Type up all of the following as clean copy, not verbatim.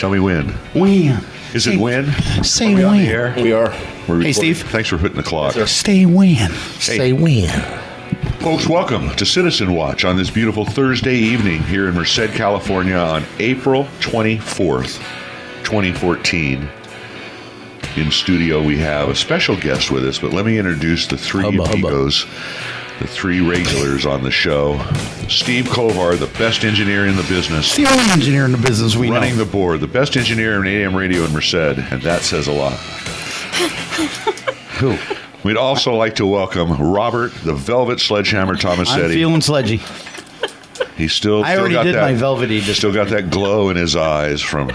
Tell me when. When? Is it when? Say when. Here? We are. Hey, Steve. Thanks for hitting the clock. Stay when. Say when. Folks, welcome to Citizen Watch on this beautiful Thursday evening here in Merced, California on April 24th, 2014. In studio, we have a special guest with us, but let me introduce the three amigos, the three regulars on the show. Steve Colvard, the best engineer in the business. The only engineer in the business we running know. the board, the best engineer in AM radio in Merced, and that says a lot. Who? We'd also like to welcome Robert, the Velvet Sledgehammer Tomasetti. I'm feeling sledgy. He's still I already got did that, my velvety. Still got that glow in his eyes from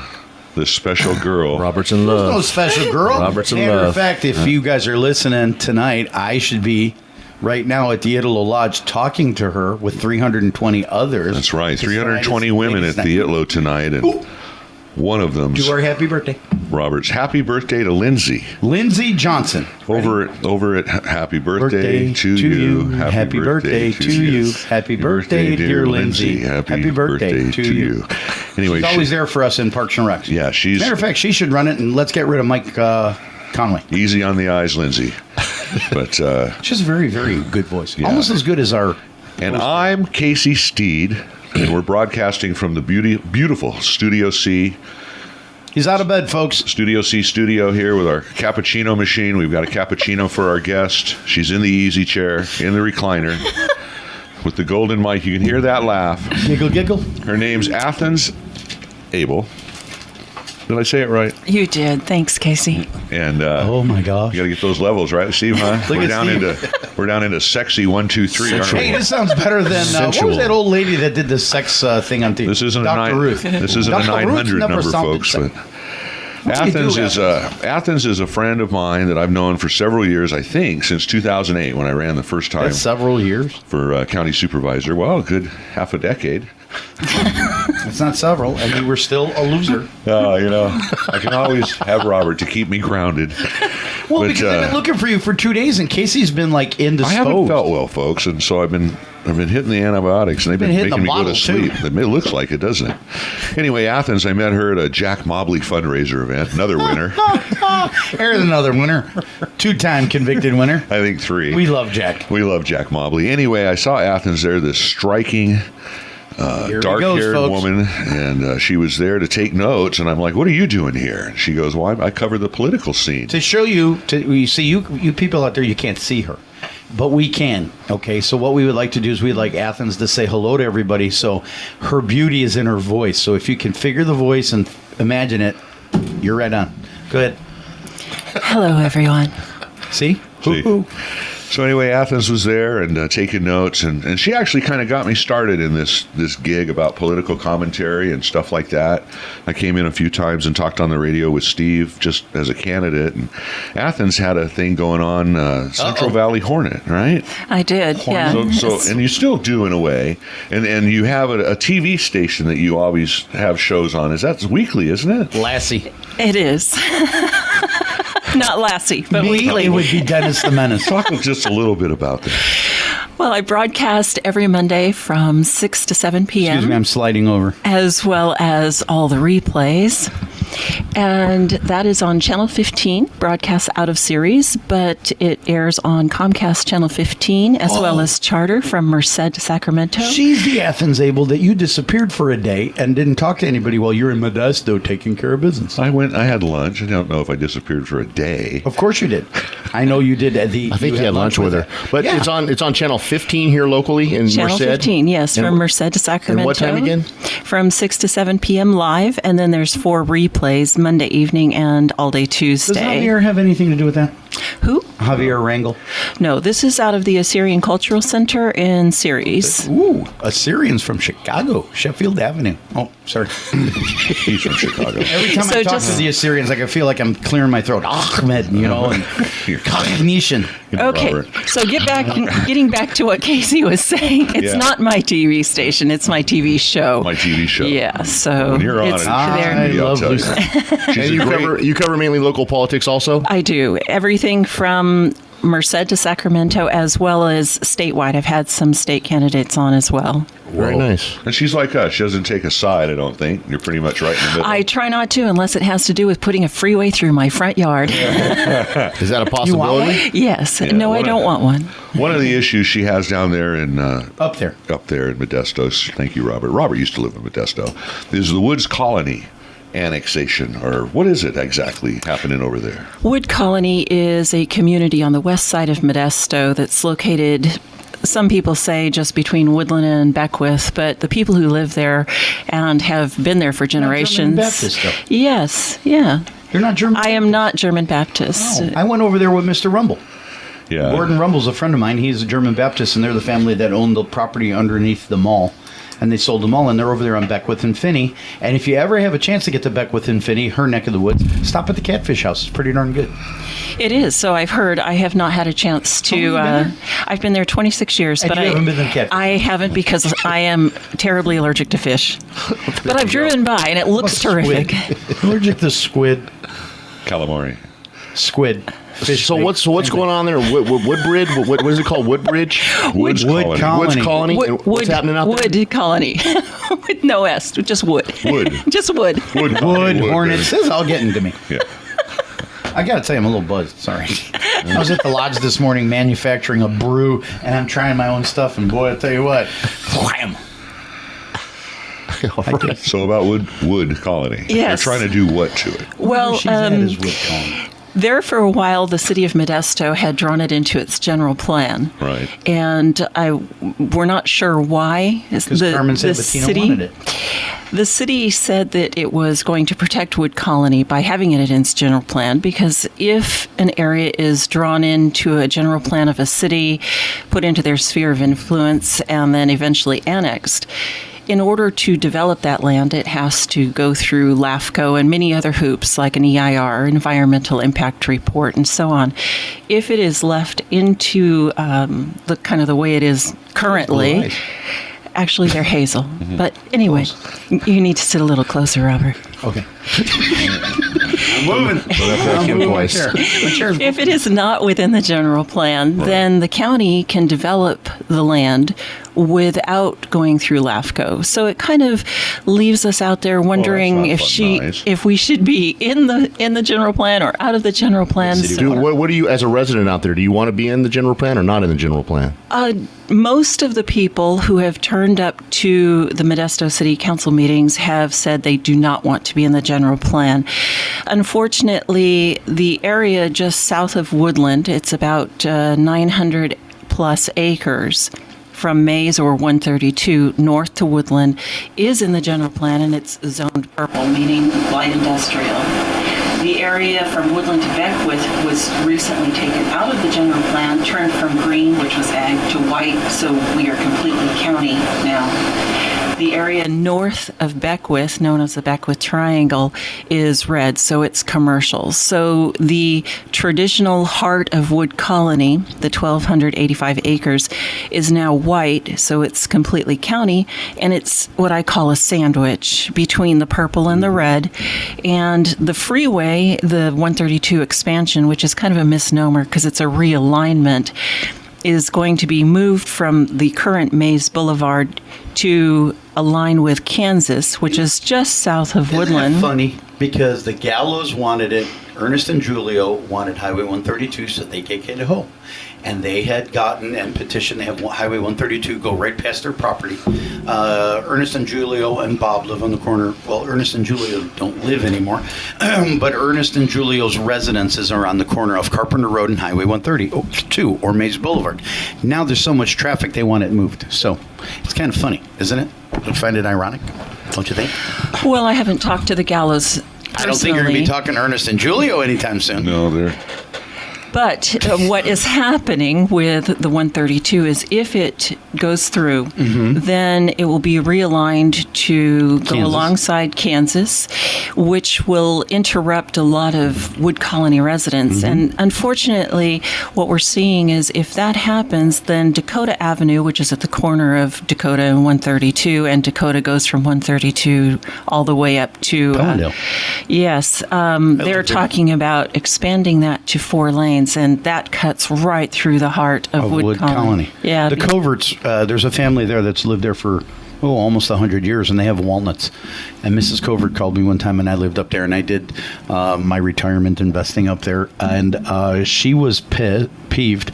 this special girl. Robert's in love. No special girl. Robert's in Matter love. of fact, if you guys are listening tonight, I should be right now at the Italo Lodge talking to her with 320 others. That's right. 320 women at the Italo tonight, and one of them, do our happy birthday. Robert's. Happy birthday to Lindsay. Lindsay Johnson. Over at Happy Birthday to you. Happy birthday to you. Happy birthday, dear Lindsay. Happy birthday to you. Anyway, she's always there for us in Parks and Recs. Yeah, she's... Matter of fact, she should run it, and let's get rid of Mike Conway. Easy on the eyes, Lindsay. But she has a very, very good voice. Yeah. Almost as good as our... And I'm Casey Steed, and we're broadcasting from the beautiful Studio C. He's out of bed, folks. Studio C studio here with our cappuccino machine. We've got a cappuccino for our guest. She's in the easy chair, in the recliner, with the golden mic. You can hear that laugh. Giggle, giggle. Her name's Athens Abell. Did I say it right? You did. Thanks, Casey. And oh my gosh, you got to get those levels right, Steve. Huh? We're down into sexy 1, 2, 3. Aren't we? Hey, this sounds better than what was that old lady that did the sex thing on TV? This isn't Dr. Ruth. This isn't Dr. a 900 number, folks. But Athens is a friend of mine that I've known for several years. I think since 2008 when I ran the first time. That's several years for county supervisor. Well, a good half a decade. It's not several, and you were still a loser. I can always have Robert to keep me grounded. Well, because I've been looking for you for 2 days, and Casey's been like indisposed. I haven't felt well, folks, and so I've been hitting the antibiotics, and they've been making me go to sleep. It looks like it, doesn't it? Anyway, Athens, I met her at a Jack Mobley fundraiser event. Another winner. There's another winner. 2-time convicted winner. I think 3. We love Jack. We love Jack Mobley. Anyway, I saw Athens there, this striking... dark-haired woman, and she was there to take notes, and I'm like, what are you doing here? And she goes, well, I cover the political scene. To show you, you see, you people out there, you can't see her, but we can, okay? So what we would like to do is we'd like Athens to say hello to everybody, so her beauty is in her voice. So if you can figure the voice and imagine it, you're right on. Go ahead. Hello, everyone. See? So anyway, Athens was there and taking notes, and she actually kind of got me started in this gig about political commentary and stuff like that. I came in a few times and talked on the radio with Steve just as a candidate, and Athens had a thing going on, Central Valley Hornet, right? I did, yeah. So and you still do in a way, and you have a TV station that you always have shows on. That's weekly, isn't it? Lassie. It is. Not Lassie, but weekly. It would be Dennis the Menace. Talk just a little bit about that. Well, I broadcast every Monday from 6 to 7 p.m. Excuse me, I'm sliding over. As well as all the replays. And that is on Channel 15, broadcasts out of series, but it airs on Comcast Channel 15, as well as Charter from Merced to Sacramento. She's the Athens Abell that you disappeared for a day and didn't talk to anybody while you're in Modesto taking care of business. I had lunch. I don't know if I disappeared for a day. Of course you did. I know you did. I think you had lunch with her. But yeah. It's on Channel 15 here locally in Channel Merced? 15, yes, from Merced to Sacramento. And what time again? From 6 to 7 p.m. live, and then there's 4 replays Monday evening and all day Tuesday. Does Javier have anything to do with that? Who? Javier Rangel. No, this is out of the Assyrian Cultural Center in Ceres. Ooh, Assyrians from Chicago, Sheffield Avenue. Oh, sorry. He's from Chicago. Every time I talk to the Assyrians, I feel like I'm clearing my throat. Ahmed, and cognition. Okay, Robert. so getting back to what Casey was saying, it's not my TV station, it's my TV show. My TV show. Yeah, so when you're on it, I love Lucy. And you cover mainly local politics also? I do. Everything from Merced to Sacramento, as well as statewide. I've had some state candidates on as well. Very nice. And she's like us. She doesn't take a side, I don't think. You're pretty much right in the middle. I try not to, unless it has to do with putting a freeway through my front yard. Is that a possibility? Yes. Yeah, No, I don't want one. One of the issues she has down there in Up there. in Modesto, thank you, Robert. Robert used to live in Modesto, is the Woods Colony annexation, or what is it exactly happening over there? Wood Colony is a community on the west side of Modesto that's located, some people say, just between Woodland and Beckwith, but the people who live there and have been there for generations. German Baptist, though. Yes, yeah. You're not German I am not German Baptist. No. I went over there with Mr. Rumble. Yeah. Gordon Rumble's a friend of mine. He's a German Baptist, and they're the family that owned the property underneath the mall. And they sold them all, and they're over there on Beckwith and Finney. And if you ever have a chance to get to Beckwith and Finney, her neck of the woods, stop at the Catfish House. It's pretty darn good. It is. So I've heard. I have not had a chance to. How long have you been there? I've been there 26 years, And but you haven't been to the Catfish I haven't, because I am terribly allergic to fish. But I've driven by, and it looks terrific. Allergic to squid. Calamari. Squid. Fish. So what's going on there? Woodbridge? What is it called? Woodbridge? Woods Wood Colony. Colony. Woods Colony? And what's happening out there? Wood Colony. With no S, just wood. Wood. Just wood. Wood Hornets. This is all getting to me. Yeah. I got to tell you, I'm a little buzzed. Sorry. I was at the lodge this morning manufacturing a brew, and I'm trying my own stuff, and boy, I tell you what. Wham! All right. So about Wood Colony. Yes. They're trying to do what to it? Well, She's at is Wood Colony. there for a while, the city of Modesto had drawn it into its general plan. Right. And we're not sure why. Because Carmen said Bettina wanted it. The city said that it was going to protect Wood Colony by having it in its general plan, because if an area is drawn into a general plan of a city, put into their sphere of influence, and then eventually annexed, in order to develop that land, it has to go through LAFCO and many other hoops like an EIR, Environmental Impact Report, and so on. If it is left into the kind of the way it is currently, actually they're hazel. Mm-hmm. But anyway, you need to sit a little closer, Robert. Okay. I'm moving. I'm moving my chair. My chair's If it is not within the general plan, then the county can develop the land without going through LAFCO. So it kind of leaves us out there wondering not if nice. if we should be in the general plan or out of the general plan. What do you, as a resident out there, do you want to be in the general plan or not in the general plan? Most of the people who have turned up to the Modesto City Council meetings have said they do not want to be in the general plan. Unfortunately, the area just south of Woodland, it's about 900 plus acres from Mays or 132 north to Woodland, is in the general plan, and it's zoned purple, meaning light industrial. The area from Woodland to Beckwith was recently taken out of the general plan, turned from green, which was ag, to white, so we are completely county now. The area north of Beckwith, known as the Beckwith Triangle, is red, so it's commercial. So the traditional heart of Wood Colony, the 1,285 acres, is now white, so it's completely county, and it's what I call a sandwich between the purple and the red. And the freeway, the 132 expansion, which is kind of a misnomer because it's a realignment, is going to be moved from the current Mays Boulevard to align with Kansas, which is just south of Woodland. Isn't that funny? Because the Gallows wanted it, Ernest and Julio wanted Highway 132 so they could get home. And they had gotten and petitioned, they have Highway 132 go right past their property. Ernest and Julio and Bob live on the corner. Well, Ernest and Julio don't live anymore. But Ernest and Julio's residences are on the corner of Carpenter Road and Highway 132 or Mays Boulevard. Now there's so much traffic they want it moved. So it's kind of funny, isn't it? You find it ironic, don't you think? Well, I haven't talked to the Gallows personally. I don't think you're going to be talking to Ernest and Julio anytime soon. No, they're... But what is happening with the 132 is if it goes through, then it will be realigned to go alongside Kansas, which will interrupt a lot of Wood Colony residents. And unfortunately, what we're seeing is if that happens, then Dakota Avenue, which is at the corner of Dakota and 132, and Dakota goes from 132 all the way up to Yes, they're talking about expanding that to 4 lanes, and that cuts right through the heart of Wood Colony. Yeah, the Colvards. There's a family there that's lived there for almost 100 years, and they have walnuts. And Mrs. Colvard called me one time, and I lived up there, and I did my retirement investing up there, and she was peeved.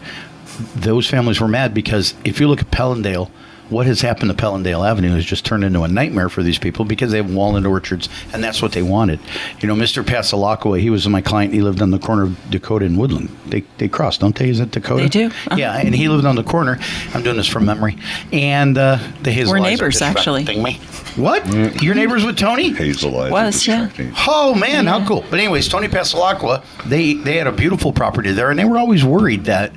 Those families were mad because if you look at Pellendale, what has happened to Pellendale Avenue has just turned into a nightmare for these people because they have walnut orchards, and that's what they wanted. You know, Mr. Pasalakwa, he was my client. He lived on the corner of Dakota and Woodland. They cross, don't they? Is it Dakota? They do. Uh-huh. Yeah, and he lived on the corner. I'm doing this from memory. And the Hazel We're eyes neighbors, are actually. me. What? Your neighbors with Tony? Hazel eyes. Was, yeah. Oh, man, how cool. But anyways, Tony Pasalakwa, they had a beautiful property there, and they were always worried that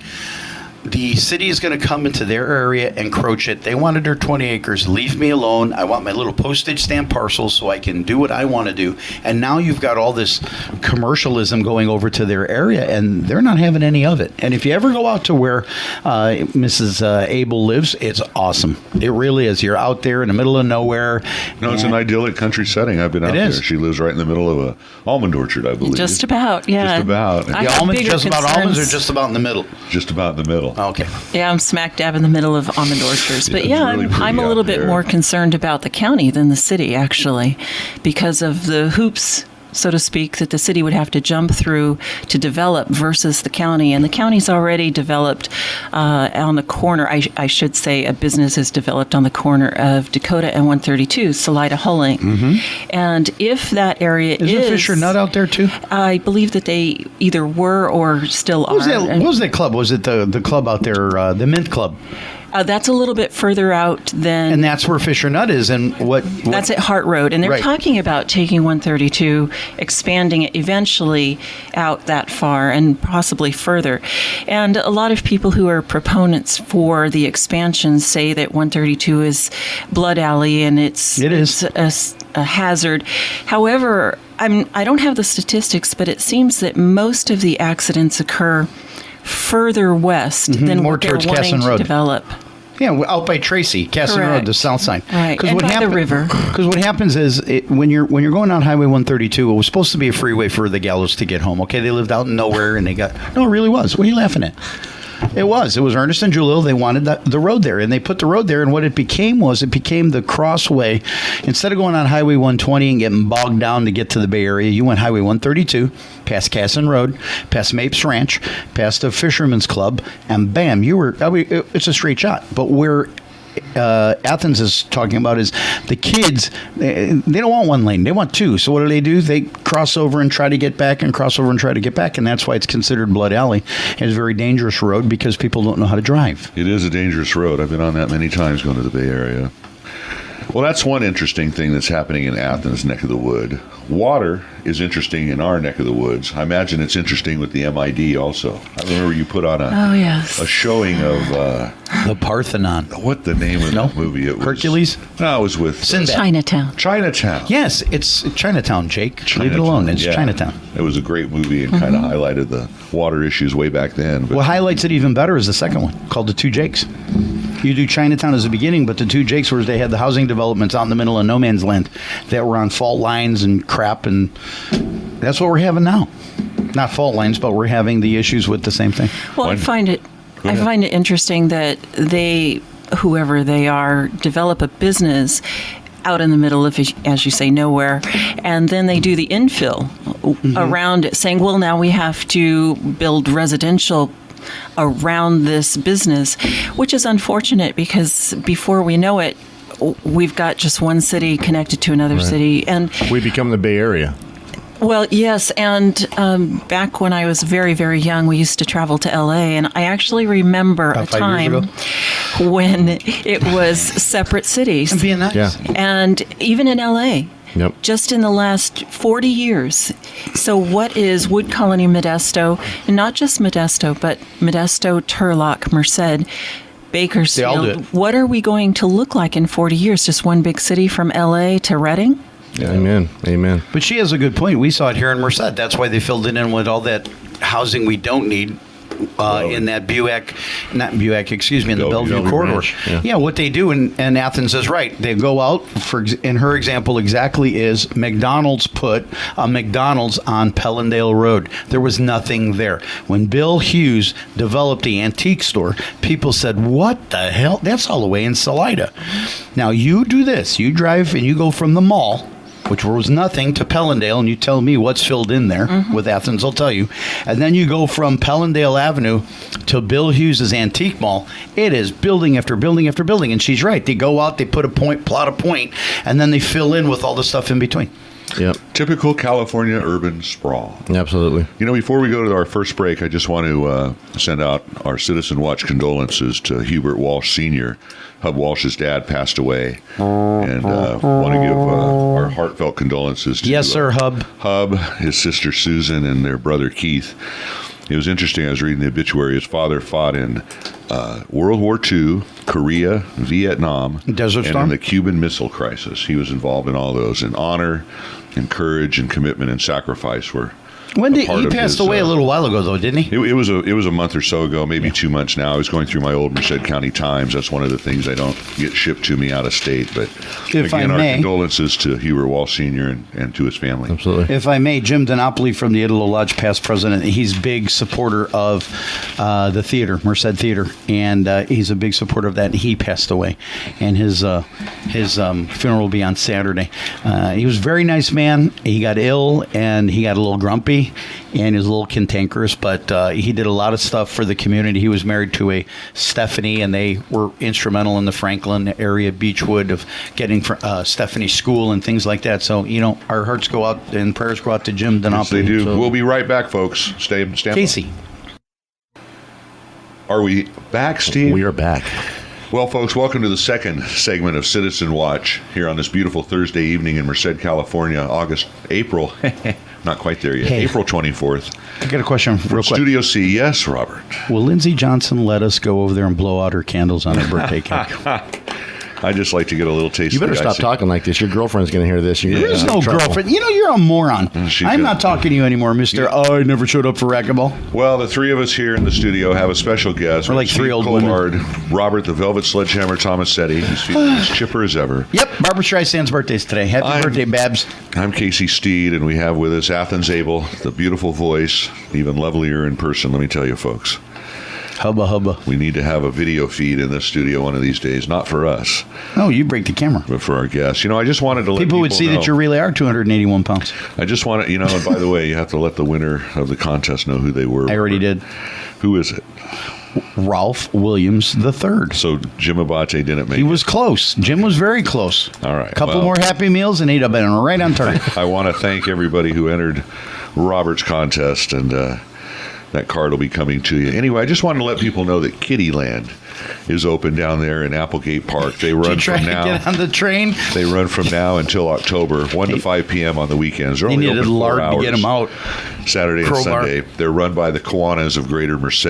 the city is going to come into their area, encroach it. They wanted their 20 acres. Leave me alone. I want my little postage stamp parcels so I can do what I want to do. And now you've got all this commercialism going over to their area, and they're not having any of it. And if you ever go out to where Mrs. Abell lives, it's awesome. It really is. You're out there in the middle of nowhere. No, it's an idyllic country setting. I've been out there. She lives right in the middle of a almond orchard, I believe. Just about, yeah. Just about. The almonds, just about almonds, or just about in the middle? Just about in the middle. Okay. Yeah, I'm smack dab in the middle of almond orchards. But Yeah, it's really pretty I'm a out little bit there. more concerned about the county than the city, actually, because of the hoops, so to speak, that the city would have to jump through to develop versus the county. And the county's already developed on the corner. I should say a business is developed on the corner of Dakota and 132, Salida Hulling. Mm-hmm. And if that area Is Fisher Nut out there too? I believe that they either were or still are. What was that club? Was it the club out there, the Mint Club? That's a little bit further out than... And that's where Fisher Nut is. And what That's at Hart Road. And they're Right. talking about taking 132, expanding it eventually out that far and possibly further. And a lot of people who are proponents for the expansion say that 132 is Blood Alley and It is. it's a hazard. However, I don't have the statistics, but it seems that most of the accidents occur further west than More what they're towards wanting Casson to Road. develop. Yeah, out by Tracy, Casson Road, Correct. the south side. Right, and by the river. Because what happens is when you're going down Highway 132, it was supposed to be a freeway for the Gallows to get home. Okay, they lived out in nowhere, and it really was. What are you laughing at? It was Ernest and Julio. They wanted the road there, and they put the road there. And what it became the crossway. Instead of going on Highway 120 and getting bogged down to get to the Bay Area, you went Highway 132, past Casson Road, past Mapes Ranch, past the Fisherman's Club, and bam, it's a straight shot. But where Athens is talking about is the kids, they don't want one lane, they want two. So what do? They cross over and try to get back, and cross over and try to get back, and that's why it's considered Blood Alley. It's a very dangerous road because people don't know how to drive. It is a dangerous road. I've been on that many times going to the Bay Area. Well, that's one interesting thing that's happening in Athens' neck of the wood. Water is interesting in our neck of the woods. I imagine it's interesting with the MID also. I remember you put on a showing of... The Parthenon. what the name of the movie? It was Hercules? No, it was with... Sinbad. Chinatown. Yes, it's Chinatown, Jake. Leave it alone. It's Chinatown. It was a great movie and kind of highlighted the water issues way back then. But What highlights it even better is the second one, called The Two Jakes. You do Chinatown as the beginning, but the Two Jakes, where they had the housing developments out in the middle of no man's land that were on fault lines and crap, and that's what we're having now. Not fault lines, but we're having the issues with the same thing. Well, I find it interesting that whoever they are, develop a business out in the middle of, as you say, nowhere, and then they do the infill around it, saying, well, now we have to build residential around this business, which is unfortunate because before we know it, we've got just one city connected to another city. And we become the Bay Area. Well, yes, and back when I was very, very young, we used to travel to L.A., and I actually remember About a 5 years time when it was separate cities. And being nice. Yeah. And even in L.A., Yep. just in the last 40 years. So what is Wood Colony, Modesto, and not just Modesto, but Modesto, Turlock, Merced, Bakersfield. They all do it. What are we going to look like in 40 years? Just one big city from L.A. to Reading? Yeah. Amen. But she has a good point. We saw it here in Merced. That's why they filled it in with all that housing we don't need in that in the Bellevue corridor. Branch, Yeah, what they do, and Athens is right. They go out, in her example exactly is McDonald's put a McDonald's on Pellendale Road. There was nothing there. When Bill Hughes developed the antique store, people said, what the hell? That's all the way in Salida. Now you do this. You drive and you go from the mall, which was nothing, to Pellendale, and you tell me what's filled in there with Athens, I'll tell you. And then you go from Pellendale Avenue to Bill Hughes' Antique Mall. It is building after building after building, and she's right. They go out, they put a point, plot a point, and then they fill in with all the stuff in between. Yep. Typical California urban sprawl. Absolutely. You know, before we go to our first break, I just want to send out our Citizen Watch condolences to Hubert Walsh Sr. Hub Walsh's dad passed away, and want to give our heartfelt condolences to Yes, sir, Hub, his sister Susan, and their brother Keith. It was interesting. I was reading the obituary. His father fought in World War II, Korea, Vietnam, Desert and Storm? in the Cuban Missile Crisis. He was involved in all those. And honor and courage and commitment and sacrifice were When did part he of passed his, away a little while ago, though, didn't he? It was a month or so ago, maybe 2 months now. I was going through my old Merced County Times. That's one of the things I don't get shipped to me out of state. But If I again, our may. condolences to Hubert Walsh Sr. and to his family. Absolutely. If I may, Jim Donopoli from the Italo Lodge, past president, he's big supporter of the theater, Merced Theater, and he's a big supporter of that. And he passed away, and his funeral will be on Saturday. He was a very nice man. He got ill, and he got a little grumpy, and he was a little cantankerous, but he did a lot of stuff for the community. He was married to a Stephanie, and they were instrumental in the Franklin area, Beechwood, of getting Stephanie school and things like that. So, you know, our hearts go out and prayers go out to Jim Donopoli. Yes, they do. So, We'll be right back, folks. Stand by. Casey. Are we back, Steve? We are back. Well, folks, welcome to the second segment of Citizen Watch here on this beautiful Thursday evening in Merced, California, April, not quite there yet, Hey. April 24th. I got a question real quick. Studio C, yes, Robert. Will Lindsey Johnson let us go over there and blow out her candles on her birthday cake? I just like to get a little taste You of the better stop icing. talking like this. Your girlfriend's going to hear this. You're gonna There's get no in trouble. girlfriend. You know, you're a moron. She I'm could- not talking to you anymore, Mr. I never showed up for racquetball. Well, the three of us here in the studio have a special guest. We're like Steve three old Colvard, Robert the Velvet Sledgehammer Tomasetti, who's feeling as chipper as ever. Yep, Barbara Streisand's birthday's today. Happy birthday, Babs. I'm Casey Steed, and we have with us Athens Abell, the beautiful voice, even lovelier in person, let me tell you, folks. Hubba hubba. We need to have a video feed in this studio one of these days, not for us, No, you break the camera. but for our guests. You know, I just wanted to let People would see know. that you really are 281 pounds. I just want to, you know, and by the way, you have to let the winner of the contest know who they were. I already did. Who is it? Ralph Williams III. So Jim Abate didn't make He it. was close. Jim was very close. All right, A couple well. more Happy Meals and he'd have been right on target. I want to thank everybody who entered Robert's contest, and that card will be coming to you. Anyway, I just wanted to let people know that Kittyland is open down there in Applegate Park. They run You trying from to now. get on the train? They run from now until October, 1 to 5 p.m. on the weekends. They're He only needed open 4 lard hours. to get him out. Saturday and Crowbar. Sunday. They're run by the Kiwanis of Greater Merced.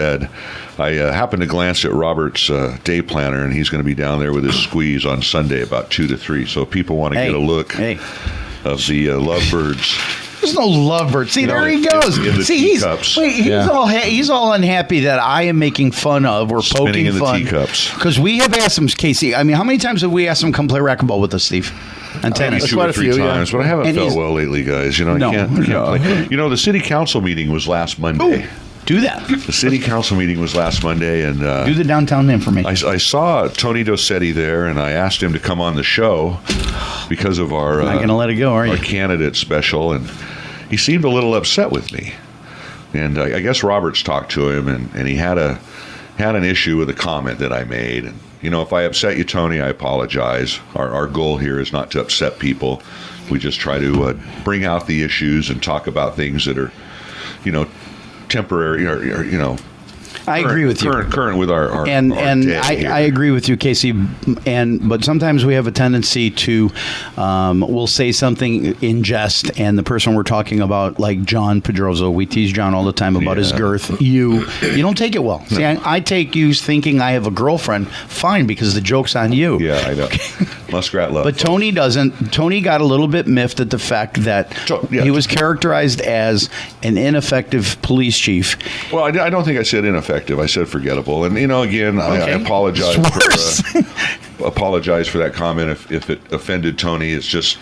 I happened to glance at Robert's day planner, and he's going to be down there with his squeeze on Sunday about 2 to 3. So if people want to Hey, get a look hey. of the lovebirds. There's no lovebird. See, there he in- goes. in the See, teacups. he's Yeah. he's all unhappy that I am making fun of or Spinning poking in the fun. teacups. Because we have asked him, Casey. I mean, how many times have we asked him to come play racquetball with us, Steve? And Maybe tennis. two quite or a three few, yeah. times, but I haven't And felt he's- well lately, guys. You know, No, I can't no. play. You know, the city council meeting was last Monday. Do that. The city council meeting was last Monday, and Do the downtown information. I saw Tony Dosetti there, and I asked him to come on the show because of our Not going to let it go, are our you? candidate special, and he seemed a little upset with me. And I guess Roberts talked to him, and he had an issue with a comment that I made. And you know, if I upset you, Tony, I apologize. Our goal here is not to upset people. We just try to bring out the issues and talk about things that are, you know, temporary or you know, I agree with you. Current with our and day here. I agree with you, Casey. But sometimes we have a tendency to we'll say something in jest, and the person we're talking about, like John Pedroso, we tease John all the time about his girth. You don't take it well. See, I take you thinking I have a girlfriend, fine, because the joke's on you. Yeah, I know. Muskrat love. But Tony doesn't. Tony got a little bit miffed at the fact that he was characterized as an ineffective police chief. Well, I don't think I said ineffective. I said forgettable. And, again, I apologize apologize for that comment if it offended Tony. It's just,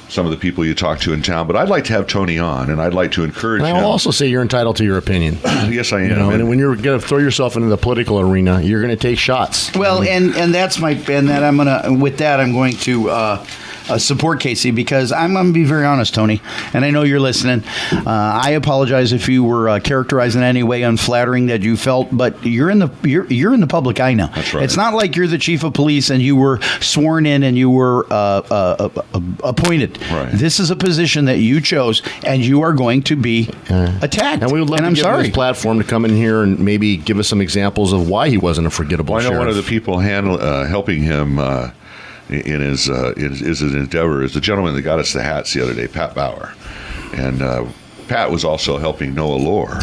some of the people you talk to in town. But I'd like to have Tony on, and I'd like to encourage him. I'll also say you're entitled to your opinion. Yes, I am. And when you're going to throw yourself into the political arena, you're going to take shots. Well, and that's I'm going to support Casey, because I'm going to be very honest, Tony, and I know you're listening. I apologize if you were characterized in any way unflattering that you felt, but you're in the public eye now. That's right. It's not like you're the chief of police and you were sworn in and you were appointed. Right. This is a position that you chose, and you are going to be attacked. And we would love to give him this platform to come in here and maybe give us some examples of why he wasn't a forgettable sheriff. I know one of the people helping him in his endeavor is the gentleman that got us the hats the other day, Pat Bauer. And Pat was also helping Noah Lohr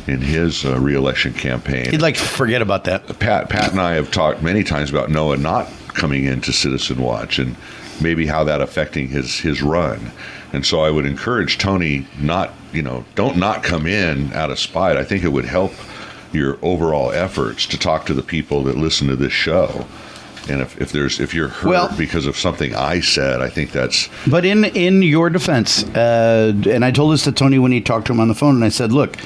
in his re-election campaign. He'd like to forget about that. Pat and I have talked many times about Noah not coming into Citizen Watch and maybe how that affecting his run. And so I would encourage Tony don't not come in out of spite. I think it would help your overall efforts to talk to the people that listen to this show. And if you're hurt because of something I said, I think that's. But in your defense, and I told this to Tony when he talked to him on the phone, and I said, look,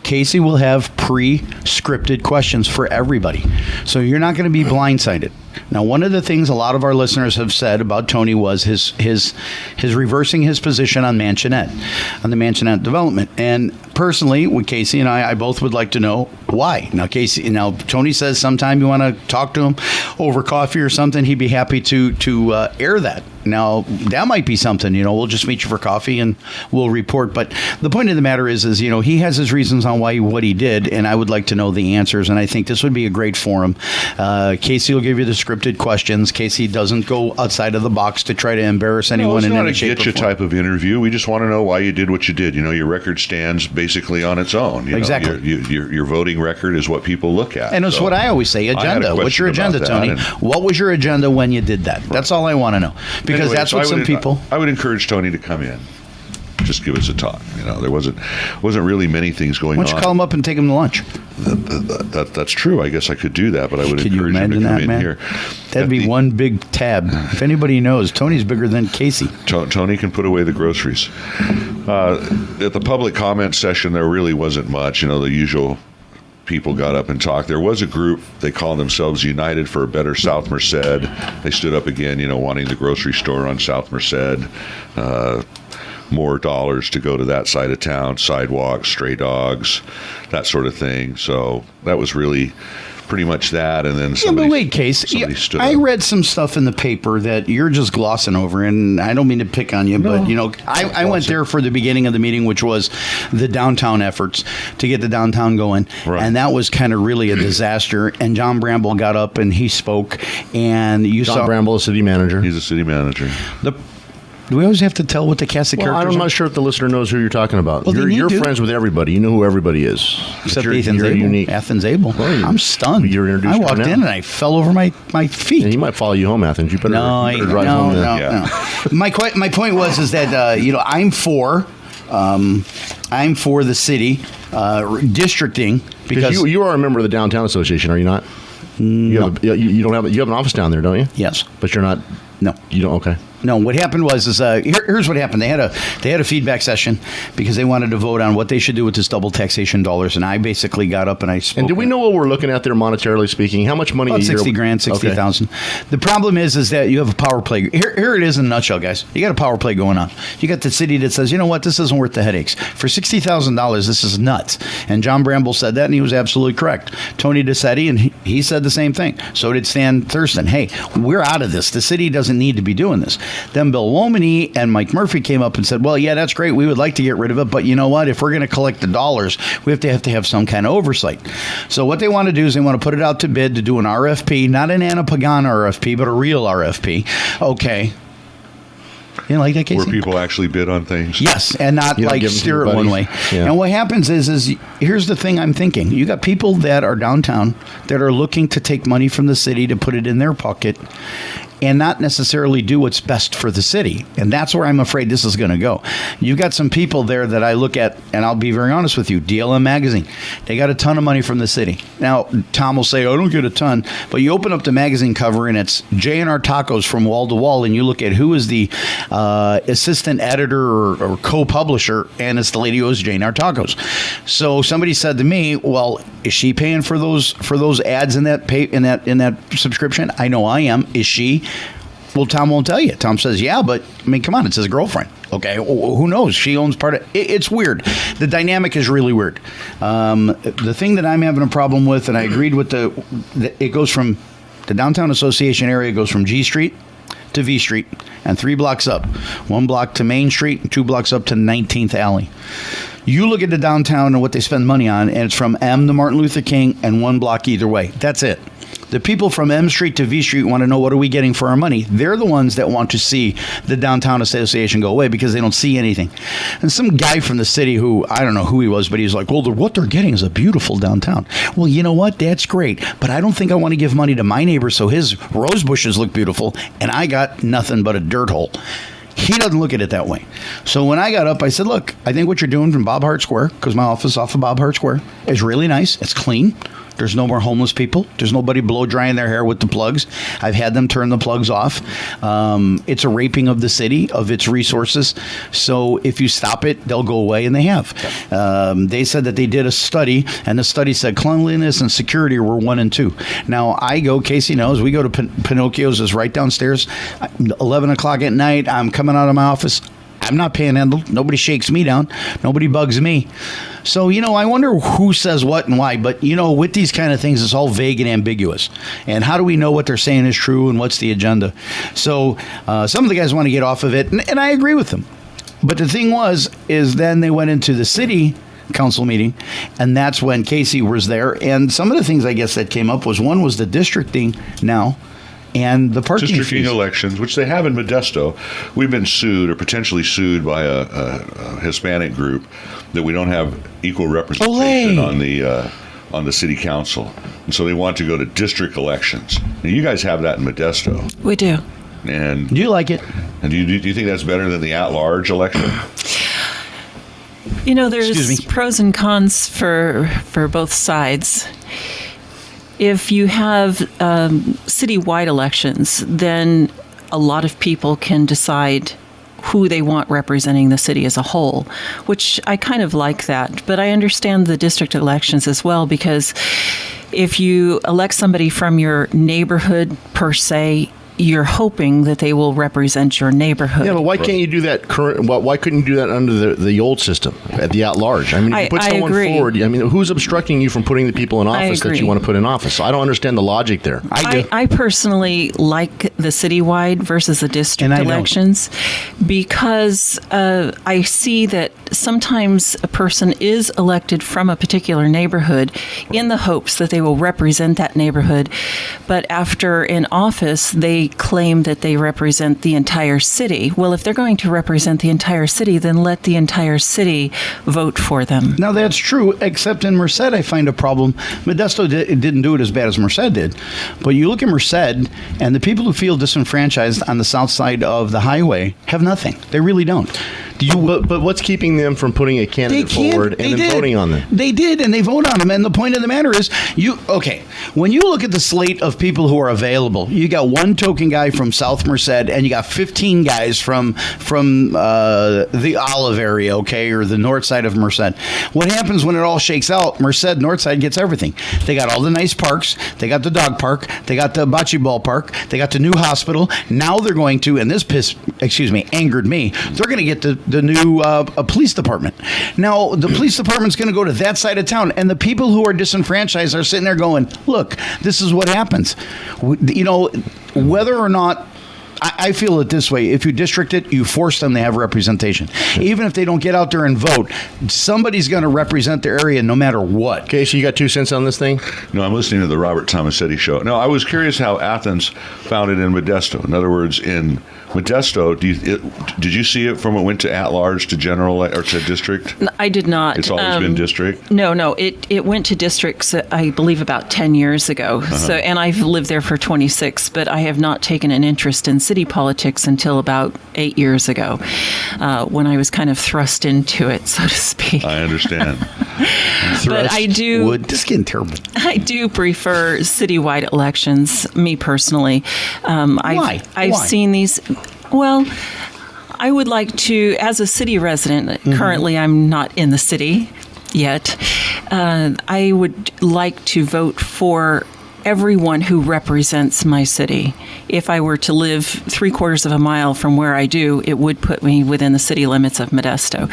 Casey will have pre-scripted questions for everybody, so you're not going to be blindsided. Now, one of the things a lot of our listeners have said about Tony was his reversing his position on the Mansionette development. And personally, with Casey and I both would like to know why. Now, Tony says sometime you want to talk to him over coffee or something, he'd be happy to air that. Now, that might be something, we'll just meet you for coffee and we'll report. But the point of the matter is he has his reasons on what he did, and I would like to know the answers. And I think this would be a great forum. Casey will give you the scripted questions. Casey doesn't go outside of the box to try to embarrass anyone in any shape or form. It's not a get-you type of interview. We just want to know why you did what you did. Your record stands basically on its own. Exactly. Your voting record is what people look at. And it's what I always say, agenda. What's your agenda, Tony? What was your agenda when you did that? Right. That's all I want to know. Because that's what some people... I would encourage Tony to come in. Just give us a talk. There wasn't really many things going on. Why don't you call him up and take him to lunch? That's true. I guess I could do that, but I would encourage him to come in here. That'd be one big tab. If anybody knows, Tony's bigger than Casey. Tony can put away the groceries. At the public comment session, there really wasn't much. The usual people got up and talked. There was a group, they call themselves United for a Better South Merced. They stood up again, wanting the grocery store on South Merced. More dollars to go to that side of town, sidewalks, stray dogs, that sort of thing. So that was really pretty much that. And then somebody, but wait, Case, I read some stuff in the paper that you're just glossing over, and I don't mean to pick on you, but I went there for the beginning of the meeting, which was the downtown efforts to get the downtown going, and that was kind of really a disaster. And John Bramble got up and he spoke, and John Bramble, a city manager. He's a city manager. Do we always have to tell what the cast of characters I'm not sure if the listener knows who you're talking about. Well, you're friends with everybody. You know who everybody is. Except Athens Abell. Unique. Athens Abell. Well, I'm stunned. You're introduced I walked in and I fell over my feet. And he might follow you home, Athens. You better drive home. No. My point was that I'm for the city districting because you are a member of the Downtown Association, are you not? No. You have an office down there, don't you? Yes. But you're not. No. You don't. Okay. No, what happened was here's what happened. They had a feedback session because they wanted to vote on what they should do with this double taxation dollars, and I basically got up and I spoke. And do we know what we're looking at there monetarily speaking? How much money? About $60,000, 60,000. Okay. The problem is that you have a power play. Here it is in a nutshell, guys. You got a power play going on. You got the city that says, you know what, this isn't worth the headaches. For $60,000, this is nuts. And John Bramble said that, and he was absolutely correct. Tony Tomasetti, and he said the same thing. So did Stan Thurston. Hey, we're out of this. The city doesn't need to be doing this. Then Bill Womany and Mike Murphy came up and said, well, yeah, that's great. We would like to get rid of it. But you know what? If we're going to collect the dollars, we have to have some kind of oversight. So what they want to do is they want to put it out to bid to do an RFP, not an Anna Pagan RFP, but a real RFP. Okay. You like that, Casey? Where people actually bid on things. Yes, and not like steer it one way. Yeah. And what happens is here's the thing I'm thinking. You got people that are downtown that are looking to take money from the city to put it in their pocket and not necessarily do what's best for the city. And that's where I'm afraid this is going to go. You've got some people there that I look at, and I'll be very honest with you, DLM Magazine, they got a ton of money from the city. Now, Tom will say, I don't get a ton, but you open up the magazine cover and it's J&R Tacos from wall to wall, and you look at who is the assistant editor or co-publisher, and it's the lady who is J&R Tacos. So somebody said to me, well, is she paying for those ads in that subscription? I know I am. Is she? Well, Tom won't tell you. Tom says, yeah, but I mean, come on, it's his girlfriend. Okay, who knows? She owns part of it. It's weird. The dynamic is really weird. The thing that I'm having a problem with, and I agreed with it goes from the Downtown Association area, goes from G Street to V Street and 3 blocks up. 1 block to Main Street and 2 blocks up to 19th Alley. You look at the downtown and what they spend money on, and it's from M to Martin Luther King and 1 block either way. That's it. The people from M Street to V Street want to know, what are we getting for our money? They're the ones that want to see the Downtown Association go away because they don't see anything. And some guy from the city who, I don't know who he was, but he's like, well, what they're getting is a beautiful downtown. Well, you know what? That's great. But I don't think I want to give money to my neighbor so his rose bushes look beautiful and I got nothing but a dirt hole. He doesn't look at it that way. So when I got up, I said, look, I think what you're doing from Bob Hart Square, because my office off of Bob Hart Square, is really nice. It's clean. There's no more homeless people. There's nobody blow drying their hair with the plugs. I've had them turn the plugs off. It's a raping of the city, of its resources. So if you stop it, they'll go away, and they have. They said that they did a study, and the study said cleanliness and security were 1 and 2. Now, Casey knows, we go to Pinocchio's, is right downstairs. 11 o'clock at night, I'm coming out of my office. I'm not panhandled. Nobody shakes me down. Nobody bugs me. So, I wonder who says what and why. But, with these kind of things, it's all vague and ambiguous. And how do we know what they're saying is true and what's the agenda? So some of the guys want to get off of it, and I agree with them. But the thing is then they went into the city council meeting, and that's when Casey was there. And some of the things, I guess, that came up was, one was the districting now. And the parking districting fees. elections, which they have in Modesto. We've been sued or potentially sued by a Hispanic group that we don't have equal representation on the city council, and so they want to go to district elections. Now, you guys have that in Modesto. We do. And do you like it? And do you think that's better than the at-large election? There's pros and cons for both sides. If you have citywide elections, then a lot of people can decide who they want representing the city as a whole, which I kind of like that. But I understand the district elections as well, because if you elect somebody from your neighborhood per se, you're hoping that they will represent your neighborhood. Yeah, but why can't you do that why couldn't you do that under the old system at the at-large? I mean, if you put someone forward, who's obstructing you from putting the people in office that you want to put in office? So I don't understand the logic there. I personally like the citywide versus the district elections because I see that sometimes a person is elected from a particular neighborhood in the hopes that they will represent that neighborhood, but after in office, they claim that they represent the entire city. Well, if they're going to represent the entire city, then let the entire city vote for them. Now, that's true, except in Merced, I find a problem. Modesto didn't do it as bad as Merced did. But you look at Merced, and the people who feel disenfranchised on the south side of the highway have nothing. They really don't. But what's keeping them from putting a candidate forward and then voting on them? They did, and they vote on them. And the point of the matter is, when you look at the slate of people who are available, you got one token guy from South Merced, and you got 15 guys from the Olive area, or the north side of Merced. What happens when it all shakes out? Merced north side gets everything. They got all the nice parks. They got the dog park. They got the bocce ball park. They got the new hospital. Now they're going to, and this angered me. They're going to get the new police department. Now, the police department's going to go to that side of town, and the people who are disenfranchised are sitting there going, look, this is what happens. Whether or not I feel it this way. If you district it, you force them to have representation. Even if they don't get out there and vote, somebody's going to represent their area no matter what. Okay, so you got 2 cents on this thing? No, I'm listening to the Robert Tomasetti show. No, I was curious how Athens found it in Modesto. In other words, in Modesto, did you see it from it went to at-large to general or to district? I did not. It's always been district? No. It went to districts, I believe, about 10 years ago. So, and I've lived there for 26, but I have not taken an interest in city politics until about 8 years ago, when I was kind of thrust into it, so to speak. I understand. But I do. This is getting terrible. I do prefer citywide elections, me personally. Why? I've seen these. Well, I would like to, as a city resident, currently I'm not in the city yet, I would like to vote for everyone who represents my city. If I were to live 3/4 of a mile from where I do, it would put me within the city limits of Modesto.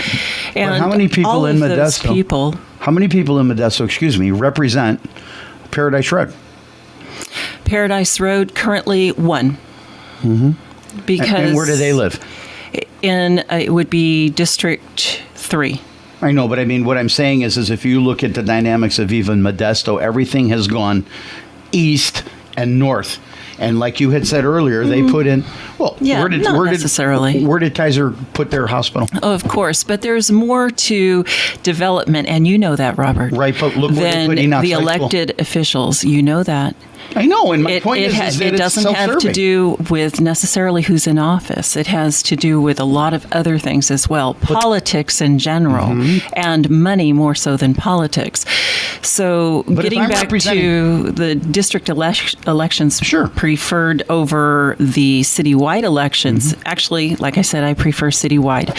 And but how many people in Modesto? How many people in Modesto, represent Paradise Road? Paradise Road, currently 1. Mm-hmm. Because and where do they live? It would be District 3. I know, but I mean, what I'm saying is if you look at the dynamics of even Modesto, everything has gone east and north. And like you had said earlier, they put in, not necessarily. Where did Kaiser put their hospital? Oh, of course, but there's more to development, and you know that, Robert. Right, but look where they put Enoch's the elected officials. You know that. I know, and my point is that it doesn't have to do with necessarily who's in office. It has to do with a lot of other things as well, politics in general, and money more so than politics. So getting back to the district elections preferred over the citywide elections, actually, like I said, I prefer citywide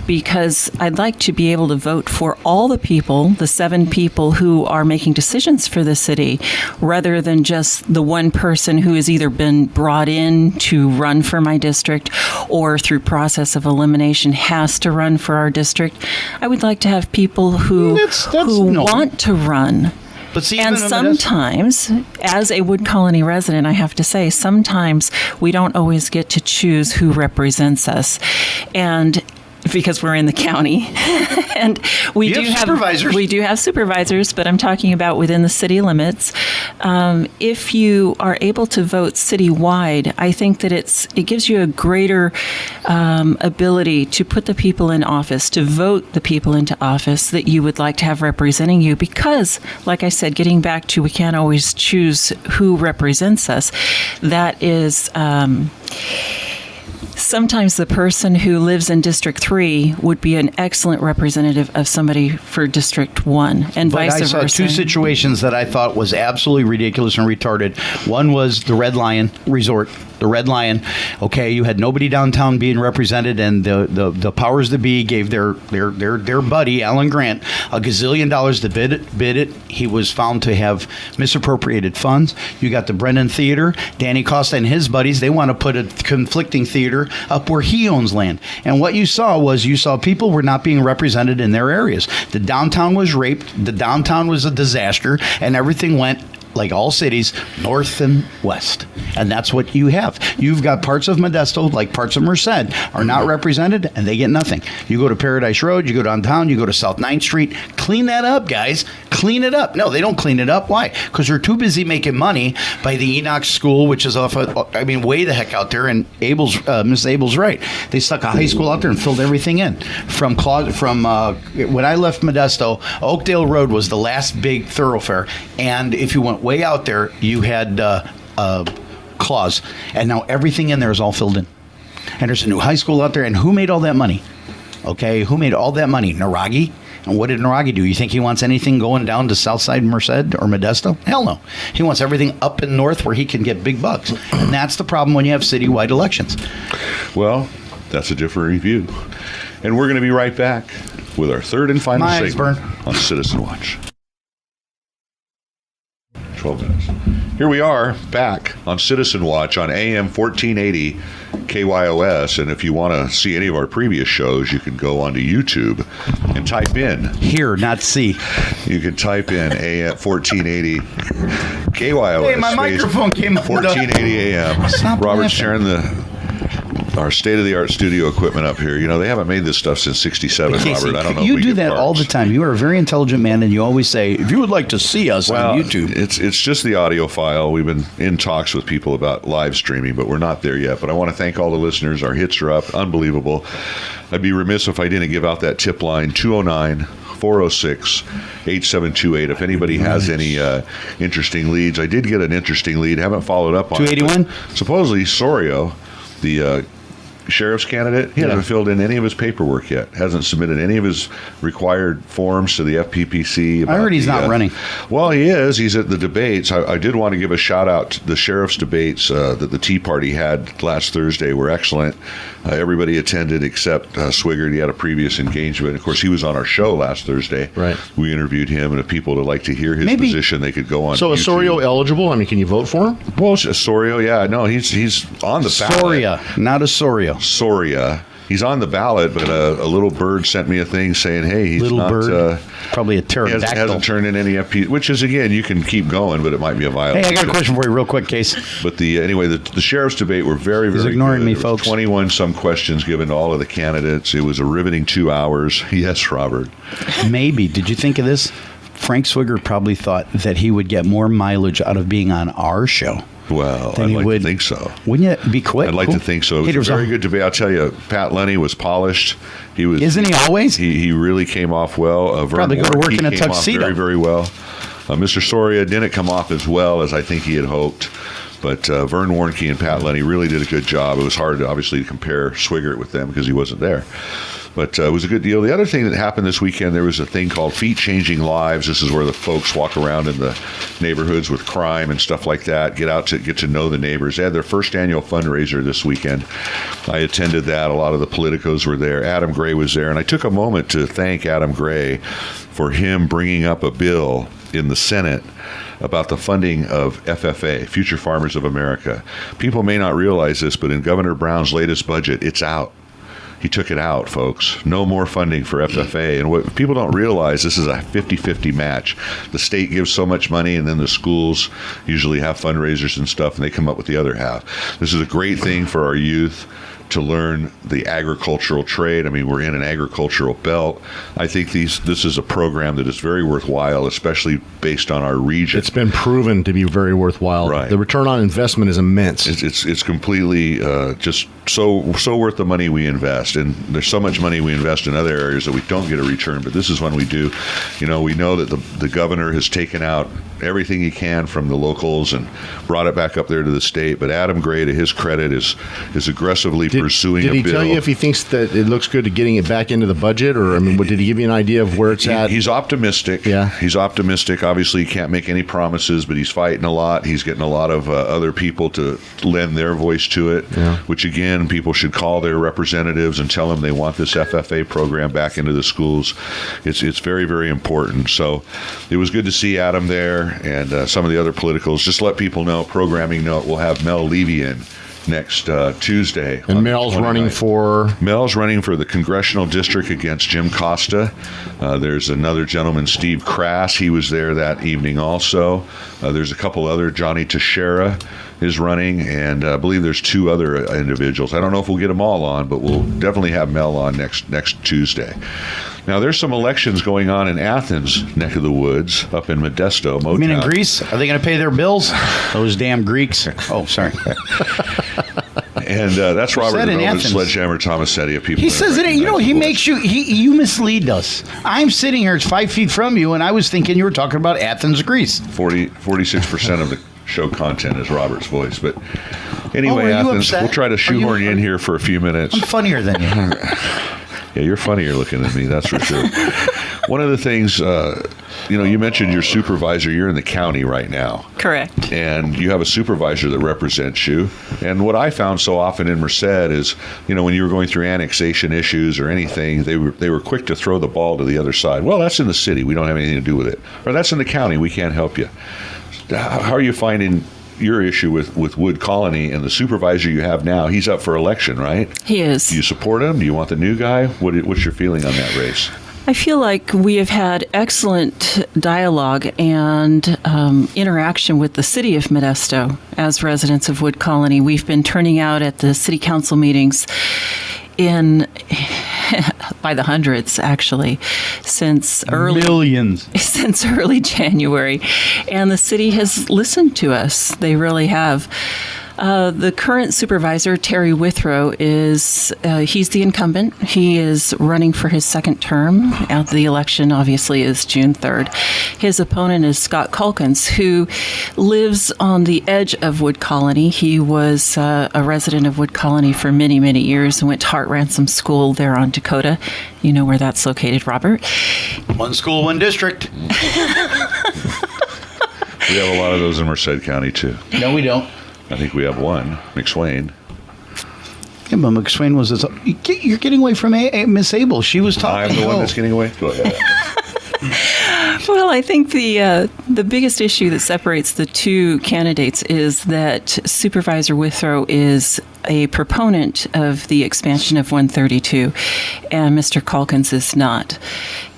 because I'd like to be able to vote for all the people, the 7 people who are making decisions for the city, rather than just the one person who has either been brought in to run for my district or through process of elimination has to run for our district. I would like to have people who want to run. But see, and sometimes, as a Wood Colony resident, I have to say, sometimes we don't always get to choose who represents us. And because we're in the county, and we do have supervisors, but I'm talking about within the city limits. If you are able to vote citywide, I think that it gives you a greater ability to put the people in office, to vote the people into office that you would like to have representing you. Because, like I said, getting back to we can't always choose who represents us. That is. Sometimes the person who lives in District 3 would be an excellent representative of somebody for District 1, and vice versa. I saw 2 situations that I thought was absolutely ridiculous and retarded. One was the Red Lion Resort. The Red Lion, okay, you had nobody downtown being represented, and the powers that be gave their buddy, Alan Grant, $1 gazillion to bid it. He was found to have misappropriated funds. You got the Brennan Theater, Danny Costa and his buddies, they want to put a conflicting theater up where he owns land. And what you saw people were not being represented in their areas. The downtown was raped, the downtown was a disaster, and everything went, like all cities, north and west. And that's what you have. You've got parts of Modesto, like parts of Merced, are not represented, and they get nothing. You go to Paradise Road, you go downtown, you go to South 9th Street. Clean that up, guys. Clean it up. No, they don't clean it up. Why? Because they're too busy making money by the Enoch School, which is way the heck out there, and Miss Abel's right. They stuck a high school out there and filled everything in. From when I left Modesto, Oakdale Road was the last big thoroughfare, and if you went way out there, you had Claus, and now everything in there is all filled in. And there's a new high school out there, and who made all that money? Okay, who made all that money? Naragi. And what did Naragi do? You think he wants anything going down to Southside Merced or Modesto? Hell no. He wants everything up in north where he can get big bucks. And that's the problem when you have citywide elections. Well, that's a different review. And we're going to be right back with our third and final segment on Citizen Watch. 12 minutes. Here we are back on Citizen Watch on AM 1480 KYOS, and if you want to see any of our previous shows, you can go onto YouTube and type in hear, not see. You can type in AM 1480 KYOS. Hey, my microphone came up. 1480 AM. Robert's sharing the our state-of-the-art studio equipment up here. You know, they haven't made this stuff since '67, Robert. I don't know. You if we do get that parts. all the time. You are a very intelligent man, and you always say, "If you would like to see us on YouTube," it's just the audio file. We've been in talks with people about live streaming, but we're not there yet. But I want to thank all the listeners. Our hits are up, unbelievable. I'd be remiss if I didn't give out that tip line 209-406-8728. If anybody has any interesting leads, I did get an interesting lead. Haven't followed up on 281. Supposedly Sorio, the sheriff's candidate, he hasn't filled in any of his paperwork yet. Hasn't submitted any of his required forms to the FPPC. I heard he's not running. Well, he is. He's at the debates. I did want to give a shout out to the sheriff's debates that the Tea Party had last Thursday. Were excellent. Everybody attended except Swigert. He had a previous engagement. Of course, he was on our show last Thursday. Right. We interviewed him, and if people would like to hear his position, they could go on. So, is Sorio eligible? I mean, can you vote for him? Well, Sorio, yeah. No, he's on the ballot. Soria, not a Sorio. Soria. He's on the ballot, but a little bird sent me a thing saying, "Hey, he's little not." Bird, probably a pterodactyl. Hasn't turned in any FP, which is again, you can keep going, but it might be a violation. Hey, I got a question for you, real quick, Case. But the sheriff's debate were very, very. He's ignoring good. me, There was folks. 21 some questions given to all of the candidates. It was a riveting 2 hours. Yes, Robert. Maybe. Did you think of this? Frank Swigert probably thought that he would get more mileage out of being on our show. Well, Then I'd he like would- to think so. Wouldn't it be quick? I'd like to think so. It was a very good debate. I'll tell you, Pat Lunny was polished. He was. Isn't he always? He really came off well. Vern Probably go to work Warnke in a came off tuxedo. very, very well. Mr. Soria didn't come off as well as I think he had hoped. But Vern Warnke and Pat Lunny really did a good job. It was hard, obviously, to compare Swigert with them because he wasn't there. But it was a good deal. The other thing that happened this weekend, there was a thing called Feet Changing Lives. This is where the folks walk around in the neighborhoods with crime and stuff like that, get to know the neighbors. They had their first annual fundraiser this weekend. I attended that. A lot of the politicos were there. Adam Gray was there. And I took a moment to thank Adam Gray for him bringing up a bill in the Senate about the funding of FFA, Future Farmers of America. People may not realize this, but in Governor Brown's latest budget, it's out. He took it out, folks. No more funding for FFA. And what people don't realize, this is a 50-50 match. The state gives so much money, and then the schools usually have fundraisers and stuff, and they come up with the other half. This is a great thing for our youth to learn the agricultural trade. I mean, we're in an agricultural belt. I think this is a program that is very worthwhile, especially based on our region. It's been proven to be very worthwhile. Right. The return on investment is immense. It's completely just so worth the money we invest. And there's so much money we invest in other areas that we don't get a return, but this is when we do. You know, we know that the governor has taken out everything he can from the locals and brought it back up there to the state. But Adam Gray, to his credit, is aggressively pursuing a bill. Did he tell you if he thinks that it looks good to getting it back into the budget? Or, I mean, did he give you an idea of where it's at? He's optimistic. Yeah. He's optimistic. Obviously, he can't make any promises, but he's fighting a lot. He's getting a lot of other people to lend their voice to it, which, again, people should call their representatives and tell them they want this FFA program back into the schools. It's very, very important. So it was good to see Adam there and some of the other politicals. Just let people know, programming note, we'll have Mel Levy in next Tuesday. And Mel's running for? Mel's running for the congressional district against Jim Costa. There's another gentleman, Steve Crass. He was there that evening also. There's a couple other. Johnny Teixeira is running, and I believe there's two other individuals. I don't know if we'll get them all on, but we'll definitely have Mel on next Tuesday. Now, there's some elections going on in Athens, neck of the woods, up in Modesto, Motown. You mean in Greece? Are they going to pay their bills? Those damn Greeks. Oh, sorry. And that's Robert said in Development, Athens. Sledgehammer Tomasetti of people. He says it. You know, he makes you. You mislead us. I'm sitting here 5 feet from you, and I was thinking you were talking about Athens, Greece. 46% of the show content is Robert's voice, but anyway, are you Athens. upset? We'll try to shoehorn you in here for a few minutes. I'm funnier than you. Yeah, you're funnier looking than me, that's for sure. One of the things, you mentioned your supervisor. You're in the county right now. Correct. And you have a supervisor that represents you. And what I found so often in Merced is, when you were going through annexation issues or anything, they were quick to throw the ball to the other side. Well, that's in the city. We don't have anything to do with it. Or that's in the county. We can't help you. How are you finding your issue with Wood Colony and the supervisor you have now? He's up for election, right? He is. Do you support him? Do you want the new guy? What's your feeling on that race? I feel like we have had excellent dialogue and interaction with the city of Modesto as residents of Wood Colony. We've been turning out at the city council meetings by the hundreds, actually, since early January, and the city has listened to us. They really have. The current supervisor, Terry Withrow, he's the incumbent. He is running for his second term. The election, obviously, is June 3rd. His opponent is Scott Calkins, who lives on the edge of Wood Colony. He was a resident of Wood Colony for many, many years and went to Hart Ransom School there on Dakota. You know where that's located, Robert? One school, one district. We have a lot of those in Merced County, too. No, we don't. I think we have one, McSwain. Yeah, but McSwain was... You're getting away from Miss Abell. She was talking. I'm the one that's getting away? Go ahead. Well, I think the biggest issue that separates the two candidates is that Supervisor Withrow is a proponent of the expansion of 132, and Mr. Calkins is not.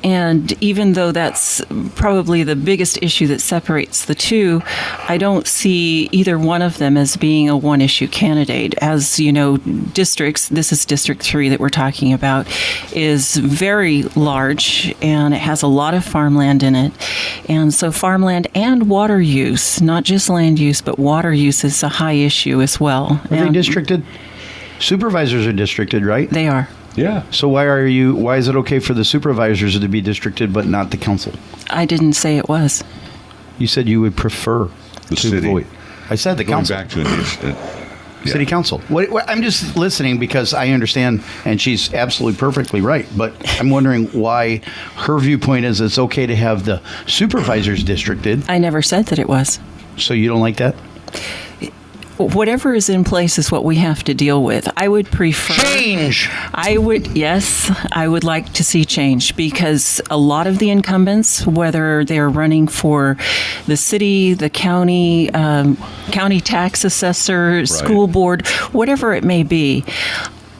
And even though that's probably the biggest issue that separates the two, I don't see either one of them as being a one-issue candidate. As you know, districts, this is District 3 that we're talking about, is very large, and it has a lot of farmland in it. And so farmland and water use, not just land use, but water use is a high issue as well. Are they districted? Supervisors are districted, right? They are. Yeah. So why is it okay for the supervisors to be districted but not the council? I didn't say it was. You said you would prefer the to city. vote. I said the council. Going back to City council. I'm just listening because I understand, and she's absolutely perfectly right, but I'm wondering why her viewpoint is it's okay to have the supervisors districted. I never said that it was. So you don't like that? Whatever is in place is what we have to deal with. I would prefer change. I would like to see change, because a lot of the incumbents, whether they're running for the city, the county, county tax assessor, school board, whatever it may be,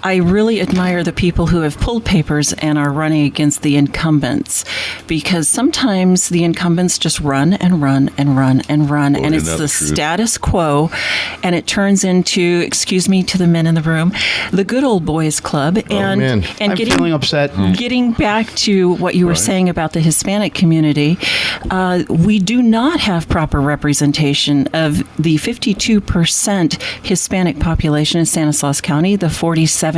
I really admire the people who have pulled papers and are running against the incumbents, because sometimes the incumbents just run and run and run and run, and it's the status quo, and it turns into, excuse me to the men in the room, the good old boys club. And I'm feeling upset. Getting back to what you were saying about the Hispanic community, we do not have proper representation of the 52% Hispanic population in Stanislaus County, the 47.92%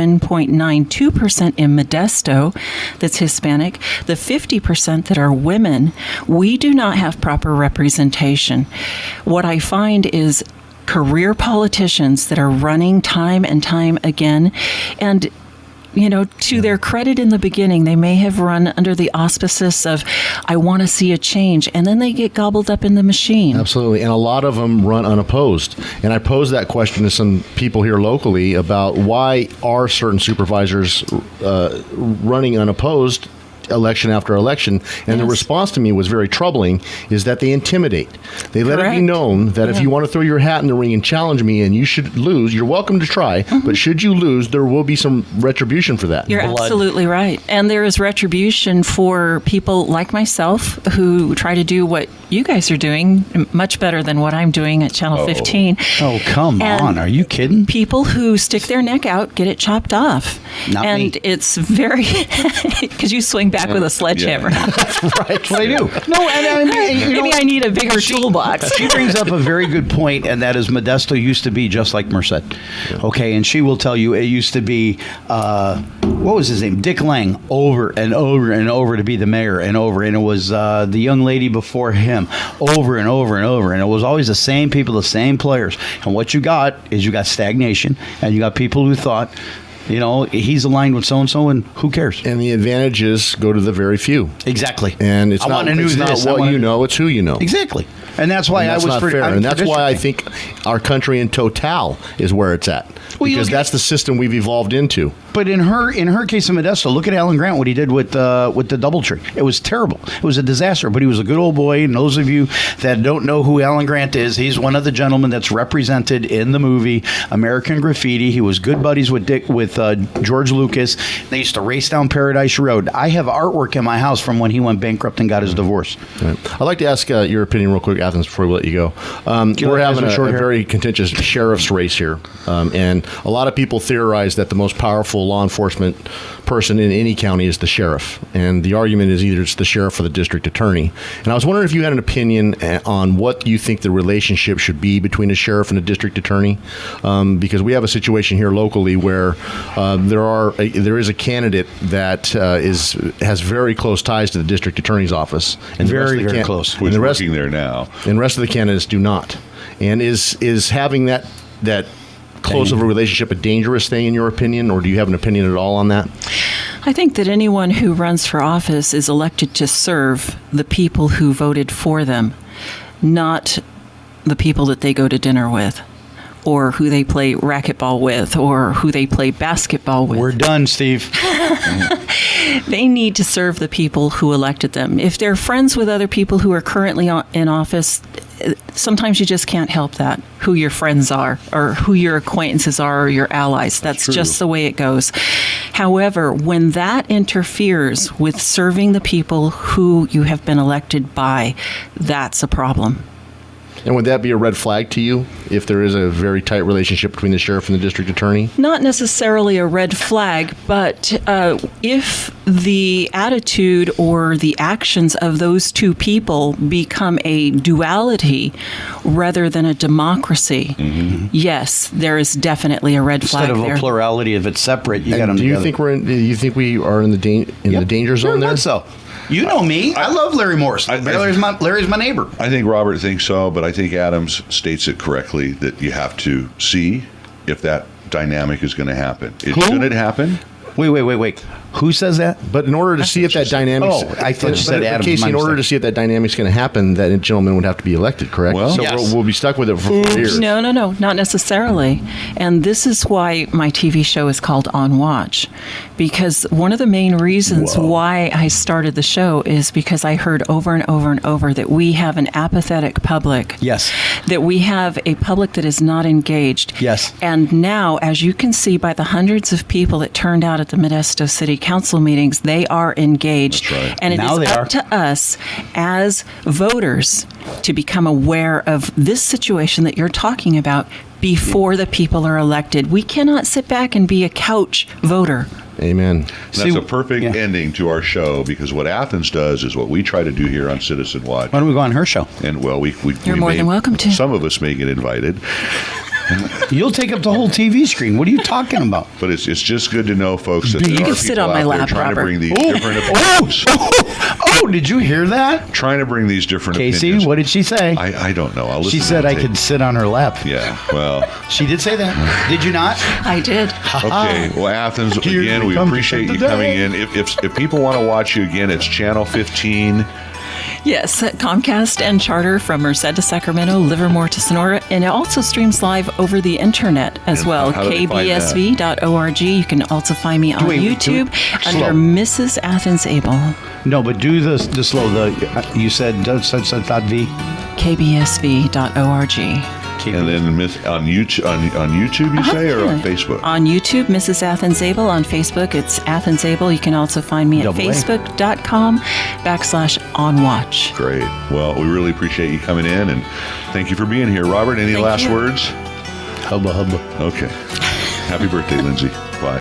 in Modesto that's Hispanic, the 50% that are women. We do not have proper representation. What I find is career politicians that are running time and time again, and you know, to their credit in the beginning, they may have run under the auspices of, I want to see a change, and then they get gobbled up in the machine. Absolutely, and a lot of them run unopposed. And I posed that question to some people here locally about why are certain supervisors running unopposed election after election, and the response to me was very troubling, is that they intimidate. They let it be known that if you want to throw your hat in the ring and challenge me and you should lose, you're welcome to try, but should you lose, there will be some retribution for that. You're absolutely right. And there is retribution for people like myself who try to do what you guys are doing much better than what I'm doing at Channel 15. Oh, come on. Are you kidding? People who stick their neck out get it chopped off. Not and me. It's very, because you swing back with a sledgehammer. Right. Well, I do. No, and I mean, maybe I need a bigger toolbox. She brings up a very good point, and that is Modesto used to be just like Merced. Okay, and she will tell you it used to be, what was his name? Dick Lang, over and over and over to be the mayor, and it was the young lady before him, over and over and over, and it was always the same people, the same players. And what you got is you got stagnation, and you got people who thought, you know, he's aligned with so-and-so, and who cares? And the advantages go to the very few. Exactly. And it's not what you know, it's who you know. Exactly. And that's why I was not fair. And that's why I think our country in total is where it's at. Well, you because look at- that's the system we've evolved into. But in her case in Modesto, look at Alan Grant, what he did with the DoubleTree. It was terrible. It was a disaster. But he was a good old boy. And those of you that don't know who Alan Grant is, he's one of the gentlemen that's represented in the movie American Graffiti. He was good buddies with George Lucas. They used to race down Paradise Road. I have artwork in my house from when he went bankrupt and got his divorce. Right. I'd like to ask your opinion real quick, Athens, before we let you go. We're having a very contentious sheriff's race here. And a lot of people theorize that the most powerful law enforcement person in any county is the sheriff. And the argument is either it's the sheriff or the district attorney. And I was wondering if you had an opinion on what you think the relationship should be between a sheriff and a district attorney. Because we have a situation here locally where there is a candidate that has very close ties to the district attorney's office. And Very, very close. Who's working there now. And the rest of the candidates do not. And is having that close of a relationship a dangerous thing in your opinion, or do you have an opinion at all on that? I think that anyone who runs for office is elected to serve the people who voted for them, not the people that they go to dinner with, or who they play racquetball with, or who they play basketball with. We're done, Steve. They need to serve the people who elected them. If they're friends with other people who are currently in office, sometimes you just can't help that, who your friends are or who your acquaintances are or your allies. That's just the way it goes. However, when that interferes with serving the people who you have been elected by, that's a problem. And would that be a red flag to you if there is a very tight relationship between the sheriff and the district attorney? Not necessarily a red flag, but if the attitude or the actions of those two people become a duality rather than a democracy, yes, there is definitely a red flag Instead of there. a plurality, if it's separate, you got And them do together. do you think we are in the danger zone Very there? much so. You know me. I love Larry Morris. Larry's my neighbor. I think Robert thinks so, but I think Adams states it correctly that you have to see if that dynamic is going to happen. Should it happen? Wait. Who says that? But in order to see if that dynamic, I thought you said Adams. Casey, My in order mistake. to see if that dynamic's going to happen, that gentleman would have to be elected, correct? Well, so yes. we'll be stuck with it for 4 years. No, not necessarily. And this is why my TV show is called On Watch. Because one of the main reasons why I started the show is because I heard over and over and over that we have an apathetic public. Yes. That we have a public that is not engaged. Yes. And now, as you can see by the hundreds of people that turned out at the Modesto City Council meetings, they are engaged. That's right. And it Now is they up are. to us as voters to become aware of this situation that you're talking about before the people are elected. We cannot sit back and be a couch voter. Amen. That's a perfect ending to our show, because what Athens does is what we try to do here on Citizen Watch. Why don't we go on her show? And well, You're more than welcome to. Some of us may get invited, You'll take up the whole TV screen. What are you talking about? but it's just good to know, folks, that You there can are sit people on my out there lap, trying Robert. to bring these different opinions. Oh, did you hear that? Trying to bring these different Casey, opinions. what did she say? I don't know. I'll listen She to said the I tape. could sit on her lap. Yeah, well, She did say that. Did you not? I did. okay. Well, Athens, Here again, we we come to appreciate save you the coming day. in. If people want to watch you again, it's Channel 15. Yes, Comcast and Charter from Merced to Sacramento, Livermore to Sonora, and it also streams live over the internet as And well. how do they find that? KBSV.org. You can also find me on Wait, YouTube slow. under Mrs. Athens Abell. No, but do the slow. You said .v. KBSV.org. And then on YouTube, you say, or on Facebook? On YouTube, Mrs. Athens Abell. On Facebook, it's Athens Abell. You can also find me at Double A. facebook.com/onwatch. Great. Well, we really appreciate you coming in, and thank you for being here. Robert, any Thank last you. words? Hubba hubba. Okay. Happy birthday, Lindsay. Bye.